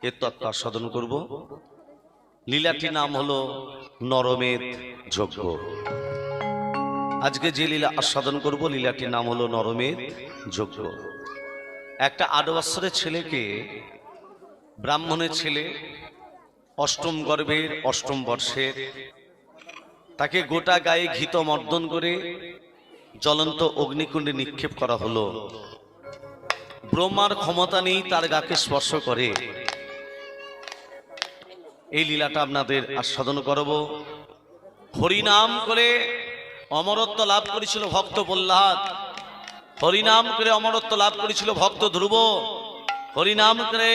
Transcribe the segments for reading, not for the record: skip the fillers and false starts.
এর তত্ত্ব আস্বাদন করব। লীলাটির নাম হলো নরমেধ যজ্ঞ। আজকে যে লীলা আস্বাদন করব লীলাটির নাম হলো নরমেধ যজ্ঞ। একটা ৮ বৎসরের ছেলেকে, ব্রাহ্মণের ছেলে, অষ্টম গর্ভের অষ্টম বর্ষের, তাকে গোটা গায়ে ঘৃত মর্দন করে জ্বলন্ত অগ্নিকুণ্ডে নিক্ষেপ করা হলো। ব্রহ্মার ক্ষমতা নেই তার গাকে স্পর্শ করে। এই লীলাটা আপনাদের আস্বাদন করব। হরিনাম করে অমরত্ব লাভ করেছিল ভক্ত প্রহ্লাদ, হরিনাম করে অমরত্ব লাভ করেছিল ভক্ত ধ্রুব, হরিনাম করে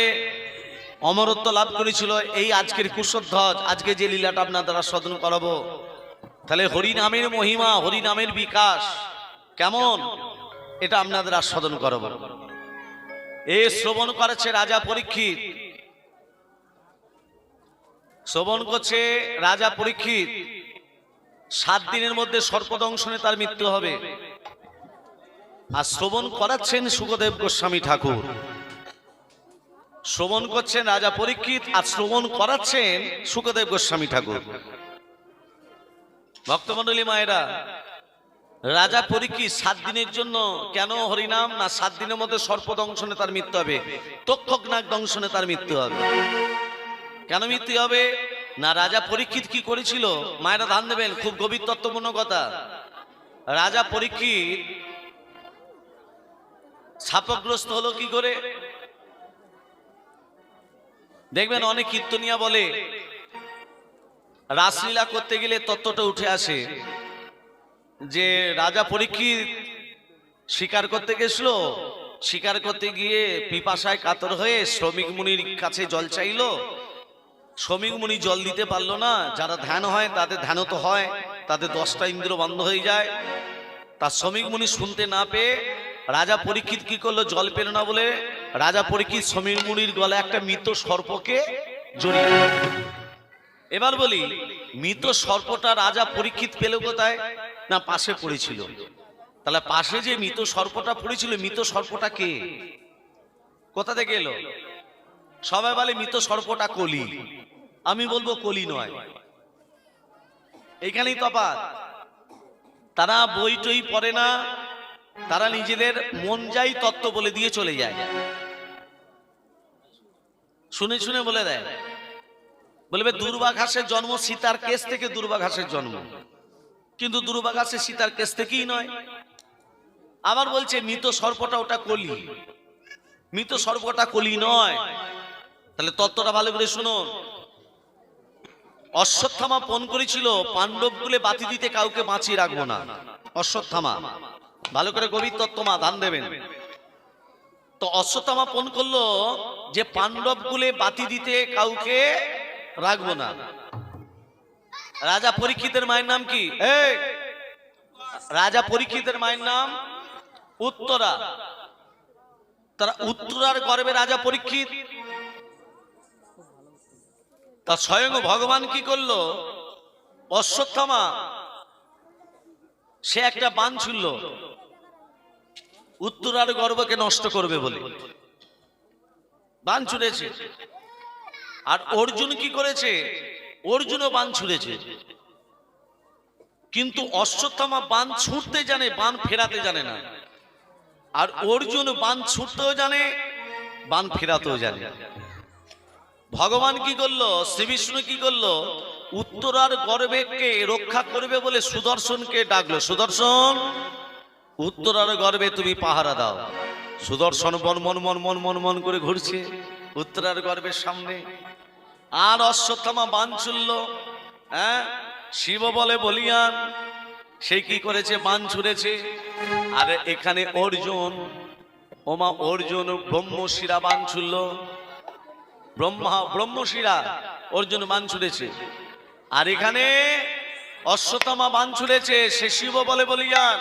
অমরত্ব লাভ করেছিল এই আজকের কুশধ্বজ। আজকে যে লীলাটা আপনাদের আস্বাদন করাবো, তাহলে হরিনামের মহিমা, হরিনামের বিকাশ কেমন এটা আপনাদের আস্বাদন করাবো। এ শ্রবণ করেছে রাজা পরীক্ষিত, শ্রবণ করছে রাজা পরীক্ষিত। 7 দিনের মধ্যে সর্পদংশনে তার মৃত্যু হবে। আর শ্রবণ করাচ্ছেন শুকদেব গোস্বামী ঠাকুর, শ্রবণ করছেন রাজা পরীক্ষিত আর শ্রবণ করাচ্ছেন শুকদেব গোস্বামী ঠাকুর। ভক্তমণ্ডলী মায়েরা, রাজা পরীক্ষিত 7 দিনের জন্য কেন হরিনাম না, 7 দিনের মধ্যে সর্পদংশনে তার মৃত্যু হবে, তক্ষকনাগ দংশনে তার মৃত্যু হবে। কেন মৃত্যু হবে না, রাজা পরীক্ষিত কি করেছিল মায়েরা ধ্যান দেবেন, খুব গভীর তত্ত্বপূর্ণ কথা। রাজা পরীক্ষিত শাপগ্রস্ত হলো কি করে দেখবেন। অনেক কীর্তনিয়া বলে রাসলীলা করতে গেলে তত্ত্বটা উঠে আসে যে রাজা পরীক্ষিত শিকার করতে গেছিল, শিকার করতে গিয়ে পিপাসায় কাতর হয়ে শ্রমিক মুনির কাছে জল চাইলো। শ্রমিক মুনি জল দিতে পারলো না। যারা ধ্যান হয় তাদের ধ্যান তো হয়, তাদের 10টা ইন্দ্র বন্ধ হয়ে যায়। তার শ্রমিক মুনি শুনতে না পেয়ে রাজা পরীক্ষিত কি করলো, জল পেল না বলে রাজা পরীক্ষিত শ্রমিক মুনির গলায় একটা মৃত সর্পকে জড়িয়ে। এবার বলি, মৃত সর্পটা রাজা পরীক্ষিত পেল কোথায় না, পাশে পড়েছিল। তাহলে পাশে যে মৃত সর্পটা পড়েছিল, মৃত সর্পটা কে, কোথা থেকে এলো? সবাই বলে মৃত সর্পটা কলি, আমি বলবো কলি নয়। এইখানেই তফাৎ। তারা বই টই পড়ে না, তারা নিজেদের মন যাই তত্ত্ব বলে দিয়ে চলে যায়, শুনে শুনে বলে দেয়। বলবে দুর্বাঘাসের জন্ম সীতার কেস থেকে দুর্বাঘাসের জন্ম, কিন্তু দুর্বাঘাসের সীতার কেস থেকেই নয়। আবার বলছে মৃত সর্পটা ওটা কলি, মৃত সর্পটা কলি নয়। তাহলে তত্ত্বটা ভালো করে শুনুন। অশ্বত্থামা পণ করেছিল পাণ্ডব কুলে বাতি দিতে কাউকে বাঁচিয়ে রাখবো না। অশ্বত্থামা, ভালো করে গভীর তত্ত্বমা ধ্যান দেবেন। তো অশ্বত্থামা পণ করলো যে পাণ্ডব কুলে বাতি দিতে কাউকে রাখবো না। রাজা পরীক্ষিতের মায়ের নাম কি? রাজা পরীক্ষিতের মায়ের নাম উত্তরা। তারা উত্তরার গর্ভে রাজা পরীক্ষিত। তা স্বয়ং ভগবান কি করলো, অশ্বত্থামা সে একটা বান ছুড়ল উত্তরার গর্ভকে নষ্ট করবে বলে, বান ছুড়েছে। আর অর্জুন কি করেছে, অর্জুনও বান ছুড়েছে। কিন্তু অশ্বত্থামা বান ছুটতে জানে, বান ফেরাতে জানে না। আর অর্জুন বান ছুটতেও জানে, বান ফেরাতেও জানে। ভগবান কি করলো, শ্রী বিষ্ণু কি করলো, উত্তরার গর্ভকে রক্ষা করবে বলে সুদর্শনকে ডাকলো। সুদর্শন, উত্তরার গর্ভে তুমি পাহারা দাও। সুদর্শন মন মন মন মন মন মন করে ঘুরছে উত্তরার গর্ভের সামনে। আর অশ্বত্থামা বান ছুড়ল। শিব বলে বলিয়ান, সে কি করেছে, বান ছুড়েছে। আর এখানে অর্জুন, ওমা অর্জুন ব্রহ্মশিরা বান ছুড়ল। ব্রহ্মশিরা অর্জুন বান ছুড়েছে। আর এখানে অশ্বত্থামা বান ছুড়েছে, সে শিব বলে বলিয়ান,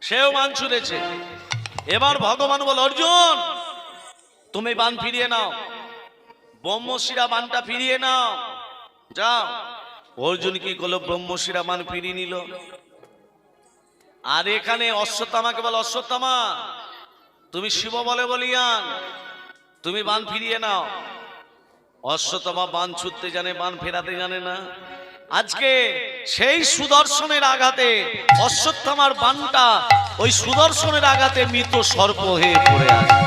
সেও বান ছুড়েছে। এবার ভগবান বলে অর্জুন তুমি বান ফিরিয়ে নাও, ব্রহ্মশিরা বানটা ফিরিয়ে নাও, যাও। অর্জুন কি করলো, ব্রহ্মশিরা বান ফিরিয়ে নিল। আর এখানে অশ্বত্থামাকে বলে অশ্বত্থামা তুমি শিব বলে বলিয়ান, তুমি বান ফিরিয়ে নাও। অশ্বত্থামা বান ছুটতে জানে, বান ফেরাতে জানে না। আজকে সেই সুদর্শনের আঘাতে অশ্বত্থামার বানটা ওই সুদর্শনের আঘাতে মৃত সর্প হয়ে পড়ে আছে।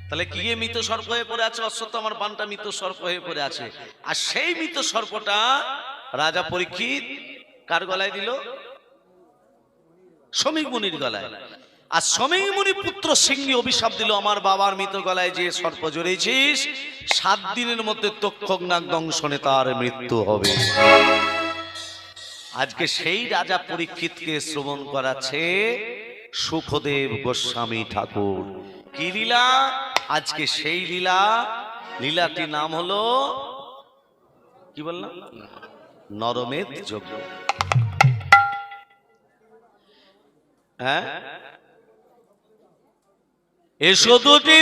তাহলে কি মৃত সর্প হয়ে পড়ে আছে? অশ্বত্থামার বানটা মৃত সর্প হয়ে পড়ে আছে। আর সেই মৃত সর্পটা রাজা পরীক্ষিত কার গলায় দিল? শমীক মুনির গলায়। আর শমীক মুনি পুত্র সিংহী অভিশাপ দিল, আমার বাবার মৃত গলায় যে সর্প জড়িয়েছিস 7 দিনের মধ্যে তক্ষকনাগ দংশনে তার মৃত্যু হবে। আজকে সেই রাজা পরীক্ষিতকে শ্রবণ করাচ্ছে সুখদেব গোস্বামী ঠাকুর। কি লীলা? আজকে সেই লীলা, লীলাটির নাম হলো কি বললাম? নরমেধ যজ্ঞ। হ্যাঁ, এসো দুটি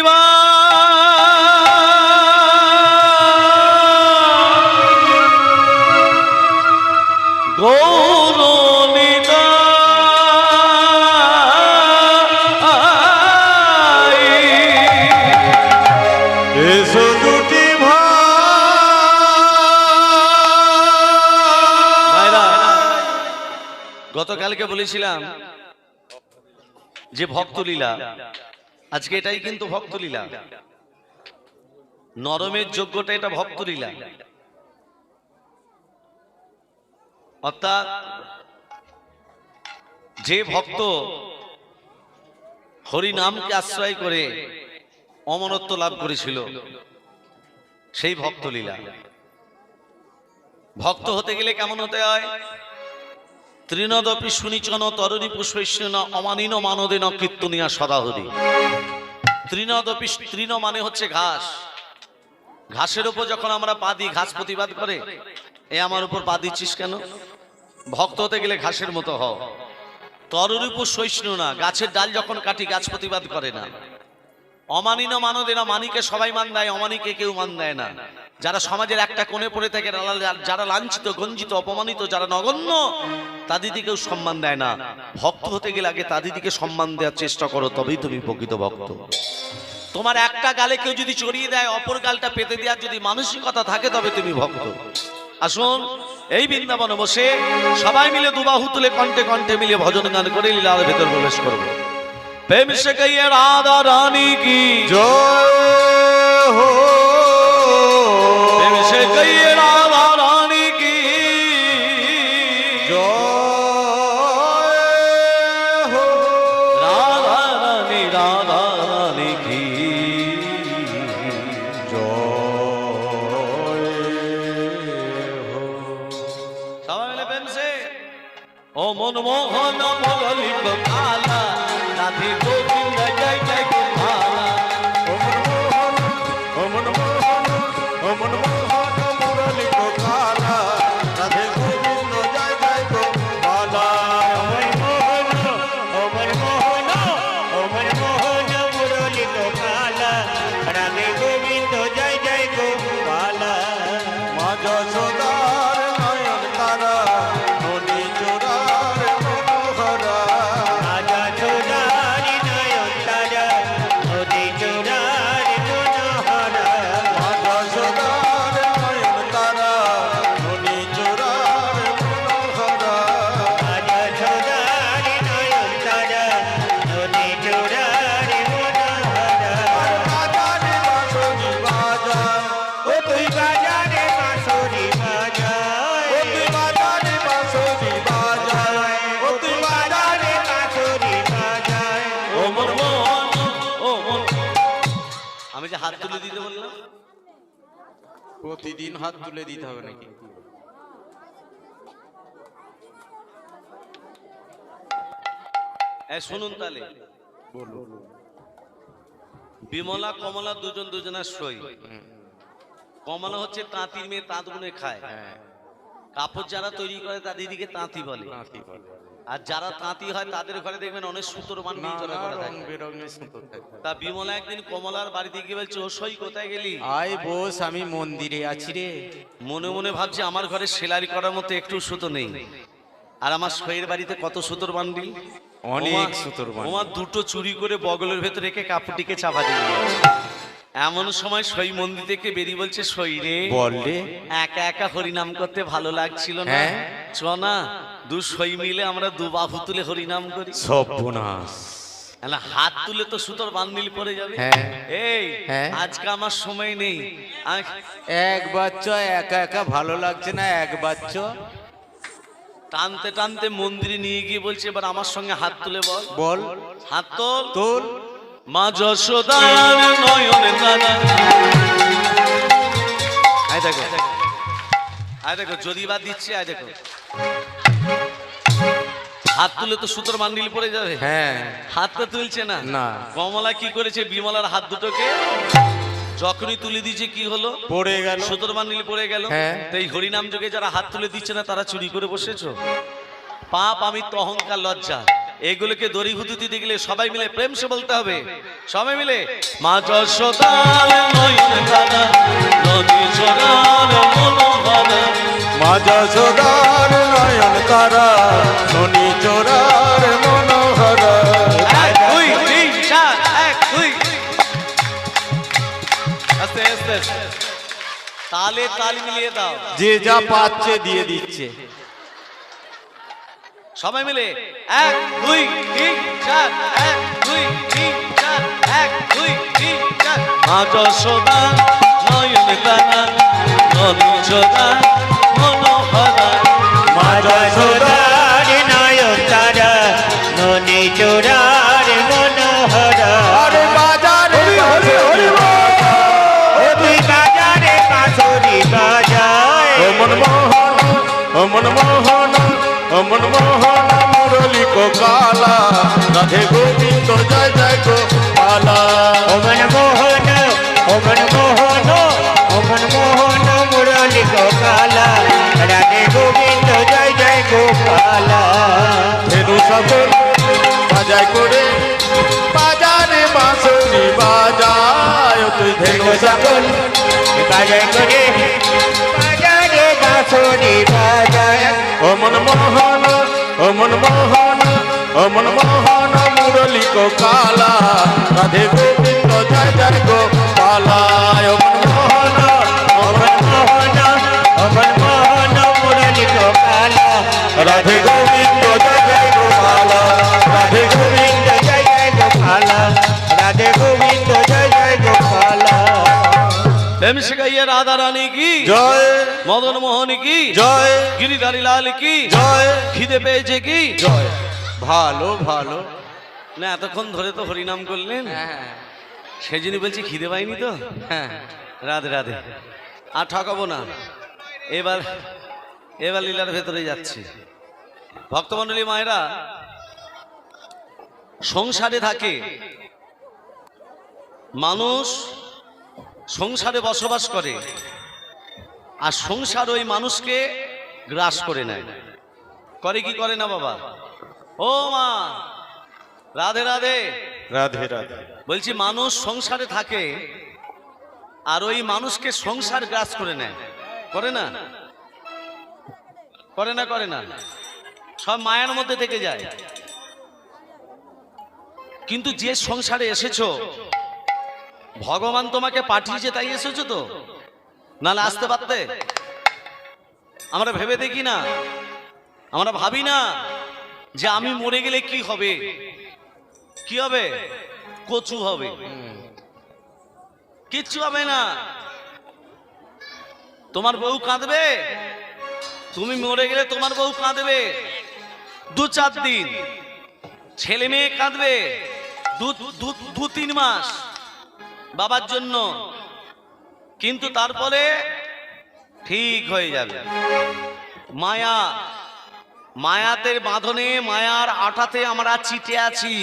গৌরনিতা এসো দুটি ভাইরা। গতকালকে বলেছিলাম যে ভক্তলীলা, আজকে এটাই কিন্তু ভক্তলীলা। নরমের যজ্ঞটা এটা ভক্তলীলা। অর্থাৎ যে ভক্ত হরি নামকে আশ্রয় করে অমরত্ব লাভ করেছিল সেই ভক্তলীলা। ভক্ত হতে গেলে কেমন হতে হয়? তৃণদপি সুনিচন তরণী পুষ্পৈষ্ণ অমানিন মানদেন কীর্তনিয়া সদাহরি। তৃণদপি, তৃণ মানে হচ্ছে ঘাস। ঘাসের উপর যখন আমরা পা দিই, ঘাস প্রতিবাদ করে, এ আমার উপর পা দিচ্ছিস কেন? ভক্ত হতে গেলে ঘাসের মতো হও। তরণী পুষ্পৈষ্ণ না, গাছের ডাল যখন কাটি গাছ প্রতিবাদ করে না। অমানিন মানদেন, মানিকে সবাই মান দেয়, অমানিকে কেউ মান দেয় না। যারা সমাজের একটা কোণে পড়ে থাকে, যারা লাঞ্ছিত, গঞ্জিত, অপমানিত, যারা নগণ্য, তাদেরকে কেউ সম্মান দেয় না। ভক্ত হতে গেলে আগে তাদেরকে সম্মান দেওয়ার চেষ্টা করো, তবেই তুমি প্রকৃত ভক্ত। তোমার একটা গালে কেউ যদি চড়িয়ে দেয়, অপর গালটা পেতে দেওয়ার যদি মানসিকতা থাকে, তবে তুমি ভক্ত। আসুন এই বৃন্দাবনে বসে সবাই মিলে দুবাহু তুলে কণ্ঠে কণ্ঠে মিলে ভজন গান করে লীলার ভেতর প্রবেশ করবো। प्रेम से कहिए राधा रानी की जय हो। प्रेम से कहिए राधा रानी की जय हो। राधा रानी की जय हो। सब मिले प्रेम से ओ मनमोहन मुरली काला राधे गोविंद जय जय गोपाला। ओ मनमोहन मुरली काला राधे गोविंद जय जय गोपाला। ओ मनमोहन मुरली काला राधे गोविंद जय जय गोपाला। माँ যশোদার নয়ন তারা ননী চোরার মনোহরা। আমি যে হাত তুলে দিতে বললাম, প্রতিদিন হাত তুলে দিতে হবে নাকি? শুনুন তাহলে বিমলা কমলা দুজন দুজনের সই। কমলা হচ্ছে তাঁতির মেয়ে, তাঁত বুনে খায়। কাপড় যারা তৈরি করে তাদের দিকে তাঁতি বলে। আর যারা তাঁতি হয় তাদের ঘরে দেখবেন অনেক সুতোর মান নিয়ে চলে করে থাকে। তা বিমলা একদিন কমলার বাড়িতে গিয়ে বলছে, ও সই কোথায় গেলি? আয় বস, আমি মন্দিরে আছি রে। মনে মনে ভাবছে আমার ঘরে সেলাই করার মতো একটু সুতো নেই, আর আমার সইয়ের বাড়িতে কত সুতোর বান্ডিল। অনেক সুতোর বান্ডিল। ওমা দুটো চুরি করে বগলের ভেতর রেখে কাপড়টিকে চাপা দিয়ে দিয়েছে। এমন সময় সই মন্দির থেকে বেরিয়ে বলছে, সই রে বল রে। একা একা হরিনাম করতে ভালো লাগছিল না, হ্যাঁ। চ না দু সই মিলে আমরা দু বাহু তুলে হরিনাম করি। সর্বনাশ। না, হাত তুলে তো সুতোর বান্ডিল পড়ে যাবে। হ্যাঁ। এই হ্যাঁ। আজকে আমার সময় নেই। একবার চ, একা একা ভালো লাগছে না, একবার চ। টানতে টানতে মন্দিরে নিয়ে গিয়ে বলছে, এবার আমার সঙ্গে হাত তুলে বল। বল। হাত তোল। তোর মা যশোদার নয়নে তারা। আয় দেখো, আয় দেখো, যদি বা দিচ্ছে, আয় দেখো। হাত তুলে তো সুতোর বান্ডিল পড়ে যাবে। হ্যাঁ। হাত তো তুলছে না। না। কমলা কি করেছে, বিমলার হাত দুটোকে যখনই তুলে দিয়েছে কি হলো, পড়ে গেল। সুতোর বান্ডিল পড়ে গেল। হ্যাঁ। তো এই হরিনাম যোগে যারা হাত তুলে দিচ্ছে না, তারা চুরি করে বসেছো। পাপ, আমি তো অহংকার, লজ্জা, এগুলোকে দড়িভূতি দিতে গেলে সবাই মিলে প্রেম সে বলতে হবে। সবাই মিলে মা যশোদার নয়নে তারা, নদী ঝরার মনোহরা। মা যশোদার নয়ন তারা, ননি চোরার মনোহরা। এক, দুই, তিন, চার, এক, দুই। আস্তে আস্তে আস্তে। তালে তাল মিলিয়ে দাও। যে যা পাচ্ছে দিয়ে দিচ্ছে। সবাই মিলে এক, দুই, তিন, চার, এক, দুই, তিন, চার, এক, দুই, তিন, চার। মা যশোদা নয়নে তারা, নদী ঝরার মনোহরা। মা যশোদার নয়ন তারা, ননি চোরার মনোহরা। আরে বাজারে তুই বাজারে কাছরি বাজায়। ও মনমোহন, ও মনমোহন, ও মনমোহন মুরলী কো কালা, রাধে গোবিন্দ জয় জয় গোপালা। ও মনমোহন, ও মনমোহন, ও মনমোহন মুরলী গোপালা, রাধে গোবিন্দ জয় জয় গোপালা। ধেনু সকল বাজায় করে, বাজারে বাঁশরি বাজায়। তুই ধেনু সকল বাজায় করে বাজারে বাঁশরি বাজায়। ও মনমোহন, ও মনমোহন, ও মনমোহন মুরলী কো কালা, রাধে গোবিন্দ জয় জয় গোপালা। ও মনমোহন, ও মনমোহন, ও মনমোহন মুরলী গোপালা, রাধে গোবিন্দ জয় জয় গোপালা, রাধে গোবিন্দ জয় জয় গোপালা, রাধে গোবিন্দ জয় জয় গোপালা। প্রেম শিখাইয়া রাধা রানী কি জয়, মদন মোহন কি জয়, গিরিধারী লাল কি জয়, খিদে পেয়েছে কি জয়। ভালো ভালো। না, এতক্ষণ ধরে তো হরিনাম করলেন, হ্যাঁ সেই জন্য বলছি খিদে পাইনি তো। হ্যাঁ। রাধে রাধে। আর ঠকাবো না। এবার এবার লীলার ভেতরে যাচ্ছি। ভক্তমণ্ডলী মায়েরা, সংসারে থাকে মানুষ, সংসারে বসবাস করে, আর সংসার ওই মানুষকে গ্রাস করে নেয়। করে কি করে না বাবা? ও মা, রাধে রাধে। রাধে রাধে। বলছি মানুষ সংসারে থাকে আর ওই মানুষকে সংসার গ্রাস করে নেয়। করে না? করে না? করে না? সব মায়ার মধ্যে থেকে যায়। কিন্তু যে সংসারে এসেছো, ভগবান তোমাকে পাঠিয়েছে তাই এসেছো তো, নাহলে আসতে পারতে? আমরা ভেবে দেখি না, আমরা ভাবি না যে আমি মরে গেলে কি হবে। কি হবে? কচু হবে, কিচ্ছু হবে না। তোমার বউ কাঁদবে, তুমি মরে গেলে তোমার বউ কাঁদবে 2-4 দিন, ছেলে মেয়ে কাঁদবে 2-3 মাস বাবার জন্য, কিন্তু তারপরে ঠিক হয়ে যাবে। মায়া, মায়াতের বাঁধনে, মায়ার আঠাতে আমরা চিটে আছি।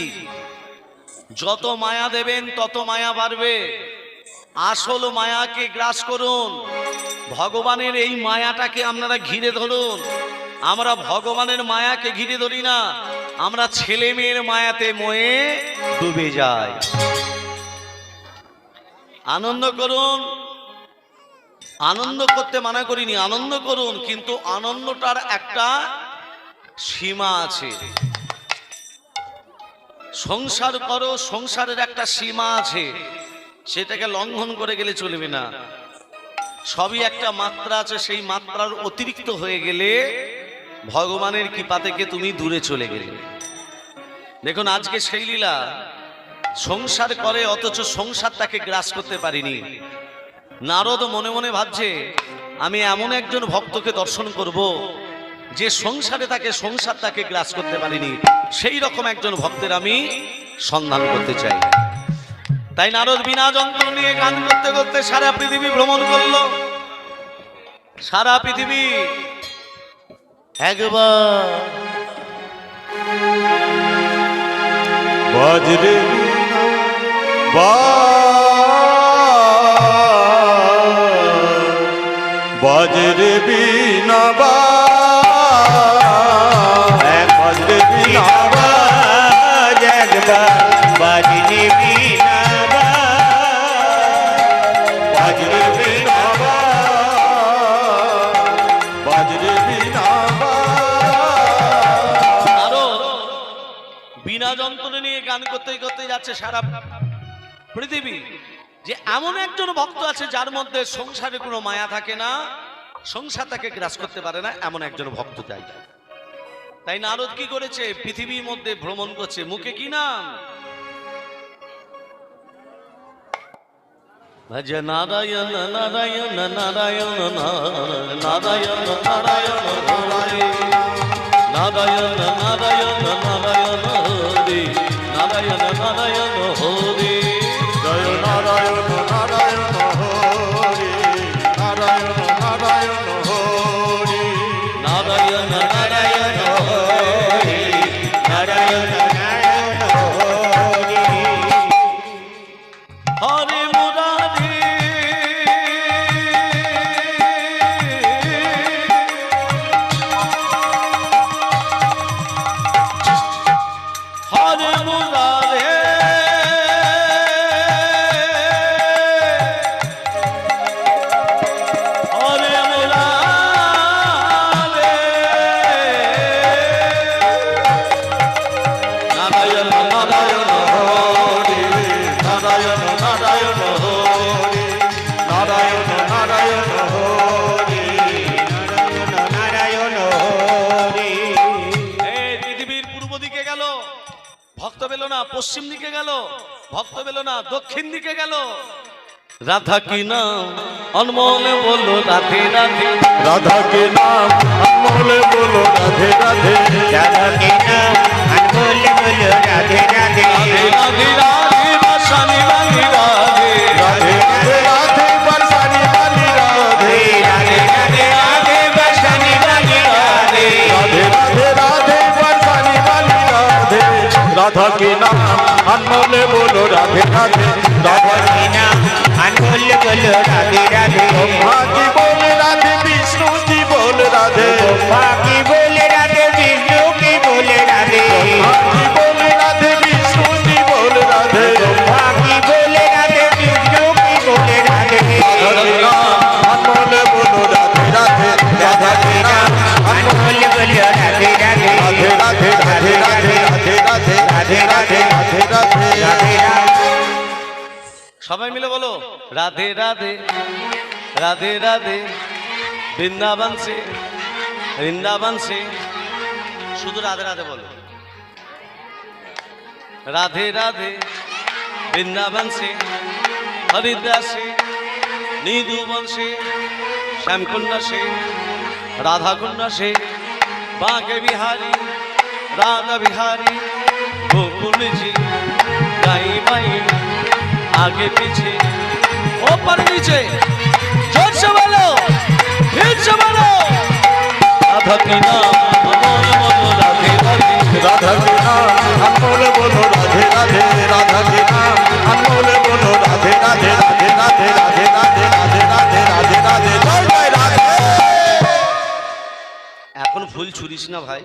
যত মায়া দেবেন তত মায়া বাড়বে। আসল মায়াকে গ্রাস করুন, ভগবানের এই মায়াটাকে আপনারা ঘিরে ধরুন। আমরা ভগবানের মায়াকে ঘিরে ধরি না, আমরা ছেলে মেয়ের মায়াতে ময়ে ডুবে যাই। আনন্দ করুন, আনন্দ করতে মানা করিনি, আনন্দ করুন, কিন্তু আনন্দটার একটা সীমা আছে। সংসার করো, সংসারের একটা সীমা আছে, সেটাকে লঙ্ঘন করে গেলে চলবে না। সবই একটা মাত্রা আছে, সেই মাত্রার অতিরিক্ত হয়ে গেলে ভগবানের কৃপা থেকে তুমি দূরে চলে গেলে। দেখুন আজকে সেই লীলা, সংসার করে অথচ সংসার তাকে গ্রাস করতে পারিনি। নারদ মনে মনে ভাবছে আমি এমন একজন ভক্তকে দর্শন করব যে সংসারে সংসার তাকে গ্রাস করতে পারিনি, সেই রকম একজন ভক্তের আমি সন্ধান করতে চাই। তাই নারদ বিনা যন্ত্র নিয়ে গান করতে করতে সারা পৃথিবী ভ্রমণ করলো। সারা পৃথিবী একবার বাজরে বাজরে বিনা বাজরে বিনা বাজ একবার বাজরে বিনা বাজরে বিনা বাজরে বিনা আরো বিনা যন্ত্র নিয়ে গান করতে করতে যাচ্ছে সারা পৃথিবী। যে এমন একজন ভক্ত আছে যার মধ্যে সংসারে কোনো মায়া থাকে না, সংসার তাকে গ্রাস করতে পারে না, এমন একজন ভক্ত চাই। তাই নারদ কি করেছে, পৃথিবীর মধ্যে ভ্রমণ করছে। মুখে কি নাম? ভজ নারায়ণ নারায়ণ নারায়ণ নারায়ণ নারায়ণ হরে নারায়ণ নারায়ণ নারায়ণ হরে নারায়ণ নারায়ণ হরে জয় নারায়ণ নারায়ণ হরি নারায়ণ নারায়ণ হরি নারায়ণ নারায়ণ হরি নারায়ণ নারায়ণ হরি হরে মুরারি হরে মুরারি হরে মুরারি নারায়ণ নারায়ণ হরি নারায়ণ নারায়ণ হরি নারায়ণ নারায়ণ হরি নারায়ণ হরি এই পৃথিবীর পূর্ব দিকে গেল, ভক্ত পেল না। পশ্চিম দিকে গেল, ভক্ত পেল না। দক্ষিণ দিকে গেল, রাধা কি নাম অনমোল বলল রাধে রাধে। রাধা के नाम अनमोल बोलो राधे राधे রাধা কে নাম अनमोल बोलो राधे राधे রাধে রাধে রাধে বাঁশানি বাঁধি রাধে राधे राधे राधे बरसानी वाली राधे राधे राधे राधे बसनी वाली राधे राधे राधे राधे बरसानी वाली राधे राधा के नाम अनमोल बोलो राधे राधे राधा के नाम अनमोल बोलो राधे राधे ब्रह्मा की बोल राधे विष्णु की बोल राधे ब्रह्मा की बोले राधे विष्णु की बोले राधे ब्रह्मा की बोल राधे विष्णु की बोल राधे ब्रह्मा की बोले राधे विष्णु की बोले राधे राधा के नाम अनमोल बोलो राधे राधे राधा के नाम अनमोल बोलो राधे राधे राधे राधे राधे राधे राधे राधे राधे राधे राधे राधे সবাই মিলে বলো রাধে রাধে রাধে রাধে বৃন্দাবন সে বৃন্দাবন সে। শুধু রাধে রাধে বলো। রাধে রাধে বৃন্দাবন সে হরিদ্বার সে নিধুবন সে শ্যামকুণ্ড সে রাধাকুণ্ড সে बांके बिहारी राधा बिहारी गोकुल जी दाई बाई आगे पीछे ऊपर नीचे जोर से बोलो फिर से बोलो राधा की नाम अमोल बोलो राधे राधे राधा के नाम अनमोल बोलो राधे राधे राधा के नाम अनमोल बोलो राधे राधे राधे राधे राधे राधे राधे राधे राधे राधे जय जय राधे। এখন ফুল ছুরিস না ভাই,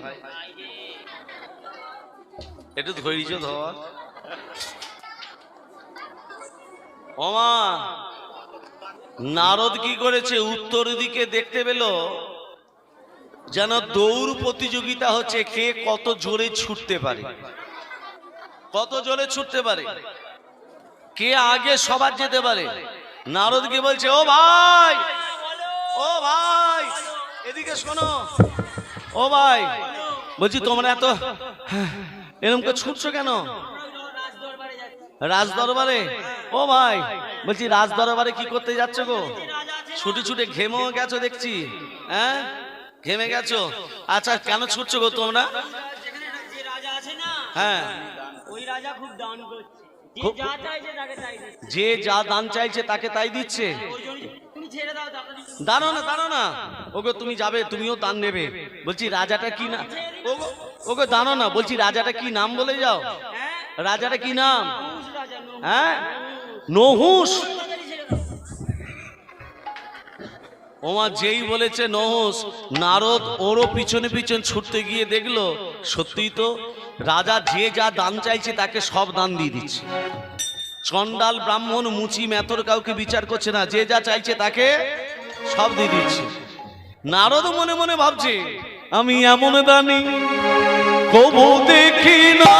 একটু ধৈর্য ধর। ওমা নারদ কি করেছে, উত্তর দিকে দেখতে পেল যেন দৌড় প্রতিযোগিতা হচ্ছে, কে কত জোরে ছুটতে পারে। কত জোরে ছুটতে পারে, কে আগে সবার যেতে পারে। নারদকে বলছে, ও ভাই, ও ভাই, এদিকে শোনো, ও ভাই, বলছি তোমরা এত এরকম করে ছুটছো কেন? রাজ দরবারে? ও ভাই, বলছি রাজ দরবারে কি করতে যাচ্ছ গো? ছুটে ছুটে ঘেমেও গেছো দেখছি, হ্যাঁ ঘেমে গেছো। আচ্ছা কেন ছুটছো গো তোমরা? হ্যাঁ, ওই রাজা খুব দান করছে, যে খুব- যা চাইছে তাকে তাই দিচ্ছে। যে যা দান চাইছে তাকে তাই দিচ্ছে। ওই জন্য তুমি ছেড়ে দাও, তাড়াতাড়ি দাঁড়ো না, দাঁড়ো না, ওগো তুমি যাবে, তুমিও দান নেবে। বলছি রাজাটা কি না, ওগো ওগো দাঁড়ো না, বলছি রাজাটা কি নাম বলে যাও। হ্যাঁ, রাজাটা কি নাম? নহুষ রাজা, নহুষ। হ্যাঁ, নহুষ। তাড়াতাড়ি ছেড়ে দাও। ওমা যেই বলেছে নহুষ, নারদ ওরও পিছনে পিছন ছুটতে গিয়ে দেখলো সত্যিই তো রাজা যে যা দান চাইছে তাকে সব দান দিয়ে দিচ্ছে। চন্ডাল ব্রাহ্মণ মুচি মেথর কাউকে বিচার করছে না, যে যা চাইছে তাকে সব দিয়ে দিচ্ছে। নারদ মনে মনে ভাবছে, আমি এমন দানি কবু দেখি না,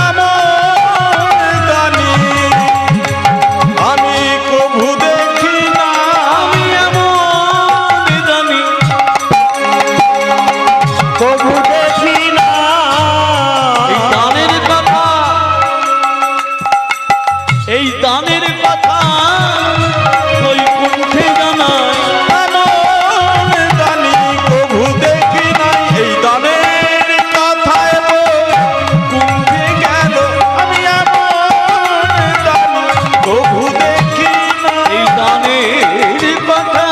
আমার দানি আমি কভু দেখি না, আমি এমন দানি কবু দেখি না। এই দানের কথা, এই দানের কথা ওই কুণ্ঠে জানায়। আমার দানি কভু দেখি নাই, এই দানের কথায় কুণ্ঠে গেল, আমি আমার দানি কভু দেখি না। এই দানের কথা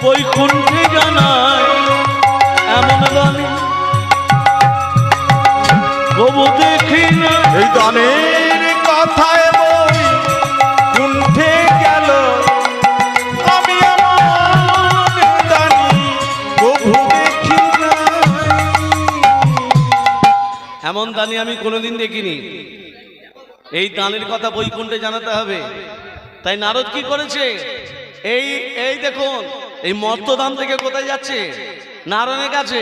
ওই কুণ্ঠে জানায়, এমন দানি কবু দেখি না। এই দানের কথায় বই কুণ্ঠে গেল, আমি আমার দানি কভু দেখি না। এমন দানি আমি কোনোদিন দেখিনি। এই দানের কথা বৈকুণ্ঠে জানাতে হবে। তাই নারদ কি করেছে, এই এই দেখুন, এই মর্তধাম থেকে কোথায় যাচ্ছে? নারায়ণের কাছে।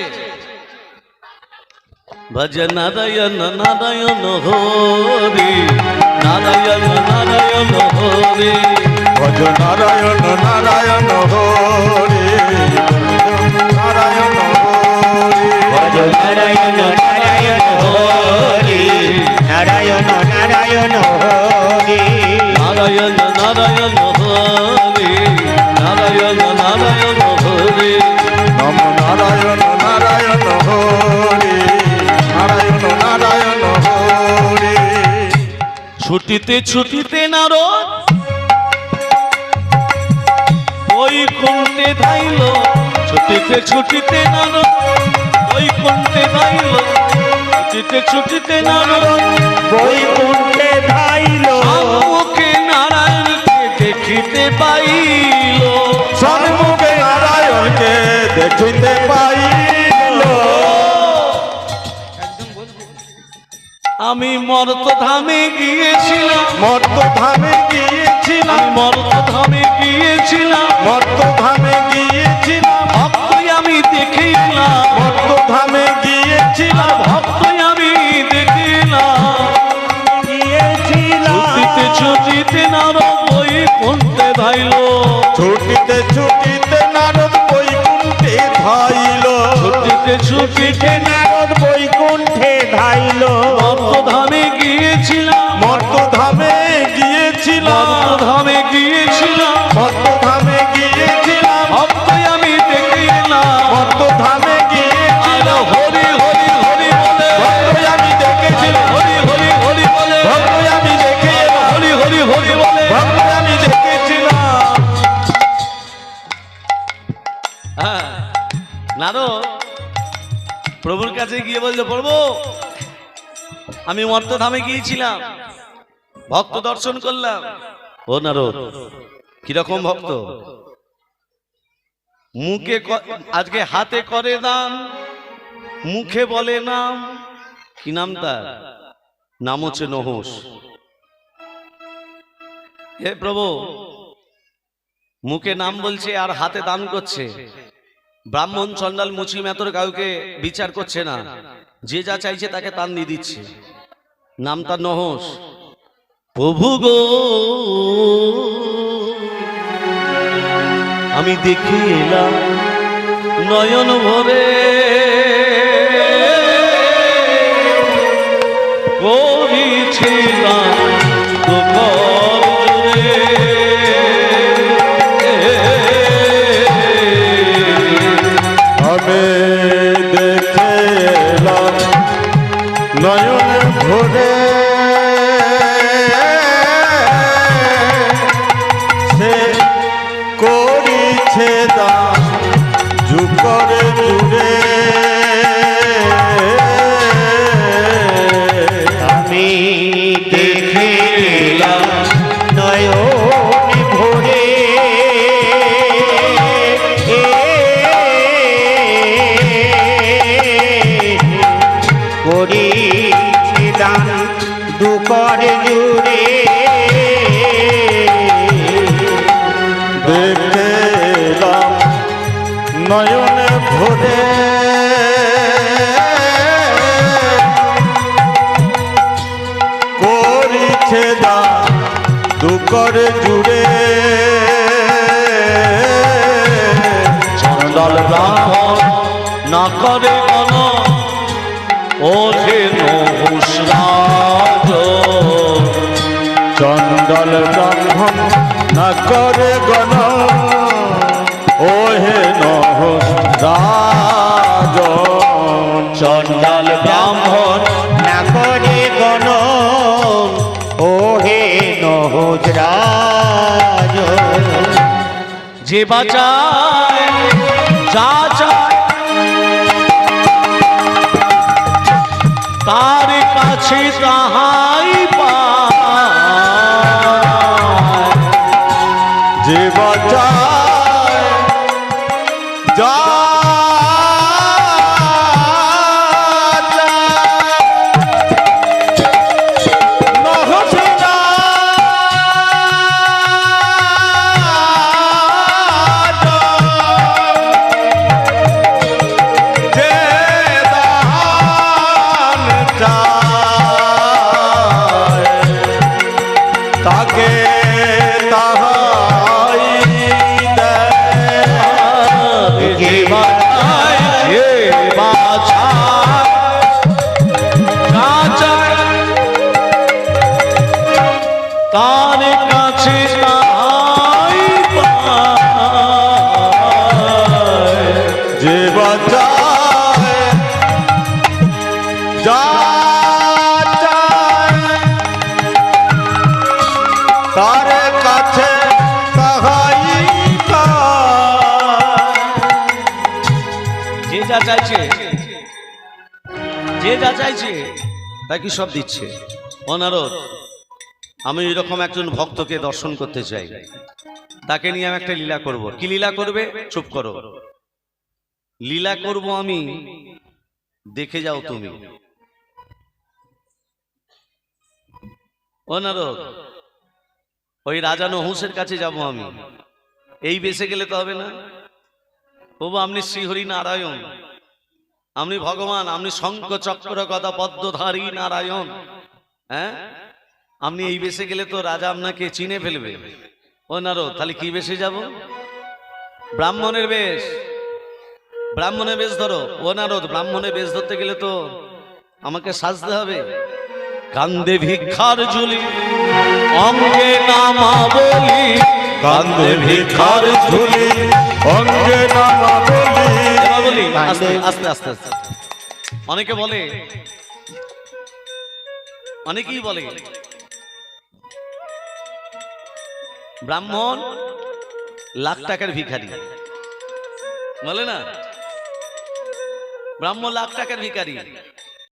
ভজ নারায়ণ নারায়ণ হরি, নারায়ণ নারায়ণ হরি, ভজ নারায়ণ নারায়ণ হরি, নারায়ণ হরি, ভজ নারায়ণ নারায়ণ হরি, নারায়ণ নারায়ণ হরি। নারায়ণ নারায়ণ হরি, নারায়ণ নারায়ণ হরি। নম নারায়ণ নারায়ণ হরি, নারায়ণ নারায়ণ হরি। ছুটিতে ছুটিতে নারদ ওই কুণ্ঠে ধাইল, ছুটিতে ছুটিতে নারদ ওই কুণ্ঠে ধাইল, ছুটিতে ছুটিতে নারদ বৈকুণ্ঠে ধাইল, সম্মুখে নারায়ণকে দেখিতে পাইল। সন্মুখে নারায়ণকে দেখিতে পাইল। আমি মর্তধামে গিয়েছিলাম, মর্তধামে গিয়েছিলাম, আমি মর্তধামে গিয়েছিলাম, মর্তধামে গিয়েছিলাম, ভক্তই আমি দেখে এলাম, মর্তধামে গিয়েছিলাম, ভক্তই আমি দেখে এলাম। গিয়েছিলাম। ছুটিতে ছুটিতে নারদ ওই কুণ্ঠে ধাইল, ছুটিতে ছুটিতে নারদ বৈকুণ্ঠে ধাইল, ছুটিতে ছুটিতে নারদ বৈকুণ্ঠে ধাইল, মর্তধামে গিয়েছিলাম, মর্তধামে গিয়েছিলাম, মর্তধামে গিয়েছিলাম, মর্তধামে গিয়েছিলাম, ভক্তই আমি দেখে এলাম। মর্তধামে আর গিয়েছিলাম, হরি হরি হরি বলে, ভক্তই আমি দেখেছিলাম, হরি হরি হরি বলে, ভক্তই আমি দেখে এলাম, হরি হরি হরি বলে। ভক্তই আমি দেখেছিলাম। হ্যাঁ, নারদ প্রভুর কাছে গিয়ে বললো, প্রভু আমি মর্তধামে গিয়েছিলাম, ভক্ত দর্শন করলাম। ও নারদ, কিরকম ভক্ত? মুখে আজকে হাতে করে দান, মুখে বলে নাম। কি নাম তার? নাম হচ্ছে নহুষ। হে প্রভু, মুখে নাম বলছে আর হাতে দান করছে, ব্রাহ্মণ চন্ডাল মুচি মেতর কাউকে বিচার করছে না, যে যা চাইছে তাকে তান দিয়ে দিচ্ছে। নাম তার নহস। প্রভু গো আমি দেখে এলাম নয়ন ভরে, করেছিলাম দুঃখর জুড়ে। আমি দেখে এলাম নয়ন ভরে, সে করিছে দান যুগর জুড়ে। আমি দেখে এলাম নয়ন ভরে, করিছে দান দুকর জুড়ে। দেখে এলাম নয়ন ভরে, করিছে দান দুকর জুড়ে। চন্ডাল ব্রাহ্মণ না করে মন, ও যে নহস্রাজ। চণ্ডাল ব্রাহ্মণ না করে গণ, ও হে নহস্রাজ। চন্ডাল ব্রাহ্মণ না করে গণ, ও হে নহস্রাজ। যে বাঁচায় যা চায় তার কাছে তাহাই পায়। যে বাঁচায় যা তাকে তাহাই দেয়। যে বাঁচায় যে বাঁচায় যা চায় তার কাছে তাহাই পায়। যে বাঁচায় যা চায় তার কাছে তাহাই পায়। যে যা চাইছে যে যা চাইছে তাকে সব দিচ্ছে। অনারদ, আমি এরকম একজন ভক্তকে দর্শন করতে চাই, তাকে নিয়ে আমি একটা লীলা করব। কি লীলা করবে? চুপ করো। লীলা করব আমি, দেখে যাও তুমি। অনারদ, ওই রাজা নহসের কাছে যাব আমি। এই বেশে গেলে তো হবে না। প্রভু আপনি শ্রীহরি নারায়ণ, আপনি ভগবান, আপনি শঙ্খ চক্র গদা পদ্মধারী নারায়ণ। হ্যাঁ, আপনি এই বেশে গেলে তো রাজা আপনাকে চিনে ফেলবে। ও নারদ, তাহলে কি বেশে যাব? ব্রাহ্মণের বেশ। ব্রাহ্মণের বেশ ধরো। ও নারদ, ব্রাহ্মণের বেশ ধরতে গেলে তো আমাকে সাজতে হবে। কান্দে ভিক্ষার ঝুলি অঙ্গে নামা বলি, কান্দে ভিক্ষার ঝুলি অঙ্গে নামা বলি। এবার বলি আস্তে আস্তে আস্তে আস্তে। অনেকে বলে, অনেকেই বলে ব্রাহ্মণ লাখ টাকার ভিখারি, বলে না ব্রাহ্মণ লাখ টাকার ভিখারি।